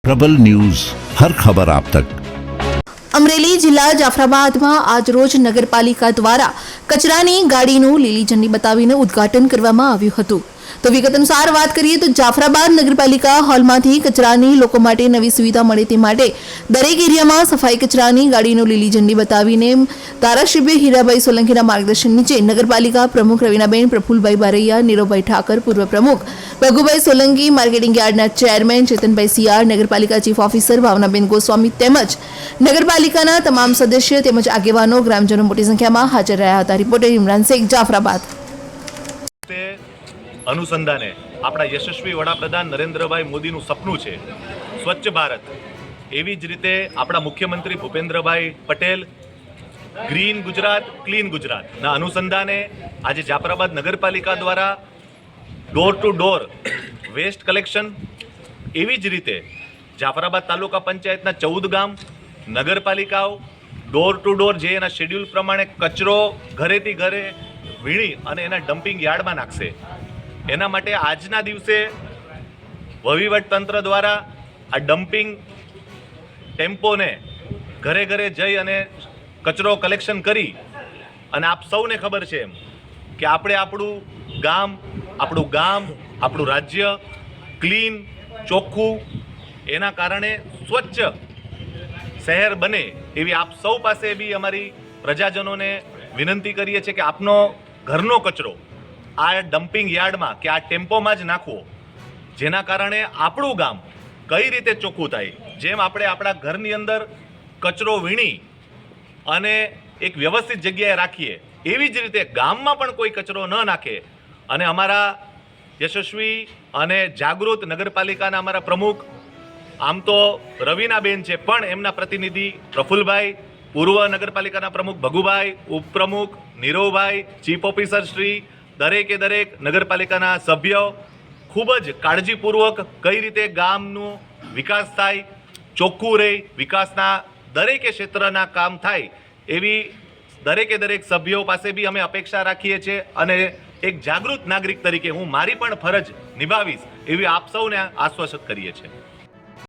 प्रबल न्यूज, हर खबर आप तक। અમરેલી જિલ્લા જાફરાબાદમાં આજરોજ નગરપાલિકા દ્વારા કચરાની ગાડીનું લીલી ઝંડી બતાવીને ઉદ્ઘાટન કરવામાં આવ્યું હતું। તો વિગત અનુસાર વાત કરીએ તો જાફરાબાદ નગરપાલિકા હોલમાંથી કચરાની લોકો માટે નવી સુવિધા મળે તે માટે દરેક એરિયામાં સફાઈ કચરાની ગાડીનું લીલી ઝંડી બતાવીને ધારાસભ્ય હીરાભાઈ સોલંકીના માર્ગદર્શન નીચે નગરપાલિકા પ્રમુખ રવીનાબેન, પ્રફુલભાઈ બારૈયા, નીરવભાઈ ઠાકર, પૂર્વ પ્રમુખ ભગુભાઈ સોલંકી, માર્કેટિંગ યાર્ડના ચેરમેન ચેતનભાઈ સિયાર, નગરપાલિકા ચીફ ઓફિસર ભાવનાબેન ગોસ્વામી તેમજ નગરપાલિકાના તમામ સદસ્ય તેમજ આગેવાનો ગ્રામજનો મોટી સંખ્યામાં હાજર રહ્યા હતા। રિપોર્ટર ઇમરાન શેખ, જાફરાબાદ। અનુસંધાને આપણા યશસ્વી વડાપ્રધાન નરેન્દ્રભાઈ મોદીનું સપનું છે સ્વચ્છ ભારત, એવી જ રીતે આપણા મુખ્યમંત્રી ભૂપેન્દ્રભાઈ પટેલ ગ્રીન ગુજરાત ક્લીન ગુજરાતના અનુસંધાને આજે જાફરાબાદ નગરપાલિકા દ્વારા door to door waste collection, એવી જ રીતે જાફરાબાદ તાલુકા પંચાયતના 14 ગામ નગરપાલિકાઓ ડોર ટુ ડોર જે એના શેડ્યુલ પ્રમાણે કચરો ઘરેથી ઘરે વીણી અને એના ડમ્પિંગ યાર્ડમાં નાખશે। એના માટે આજના દિવસે વહીવટ તંત્ર દ્વારા આ ડમ્પિંગ ટેમ્પોને ઘરે ઘરે જઈ અને કચરો કલેક્શન કરી, અને આપ સૌને ખબર છે એમ કે આપણે આપણું ગામ આપણું રાજ્ય ક્લીન ચોખ્ખું, એના કારણે સ્વચ્છ શહેર બને એવી આપ સૌ પાસે બી અમારી પ્રજાજનોને વિનંતી કરીએ છીએ કે આપનો ઘરનો કચરો આ ડમ્પિંગ યાર્ડમાં કે આ ટેમ્પોમાં જ નાખવો, જેના કારણે આપણું ગામ કઈ રીતે ચોખ્ખું થાય। જેમ આપણે આપણા ઘરની અંદર કચરો વીણી અને એક વ્યવસ્થિત જગ્યાએ રાખીએ, એવી જ રીતે ગામમાં પણ કોઈ કચરો ન નાખે। અને અમારા યશસ્વી અને જાગૃત નગરપાલિકાના અમારા પ્રમુખ આમ તો રવીનાબેન છે, પણ એમના પ્રતિનિધિ પ્રફુલભાઈ, પૂર્વ નગરપાલિકાના પ્રમુખ ભગુભાઈ, ઉપપ્રમુખ નીરવભાઈ, ચીફ ઓફિસર શ્રી, દરેકે દરેક નગરપાલિકાના સભ્યો ખૂબ જ કાળજીપૂર્વક કઈ રીતે ગામનો વિકાસ થાય, ચોખ્ખું રહે, વિકાસના દરેકે ક્ષેત્રના કામ થાય, એવી દરેકે દરેક સભ્યો પાસે બી અમે અપેક્ષા રાખીએ છીએ। અને એક જાગૃત નાગરિક તરીકે હું મારી પણ ફરજ નિભાવીશ એવી આપ સૌને આશ્વાસિત કરીએ છીએ।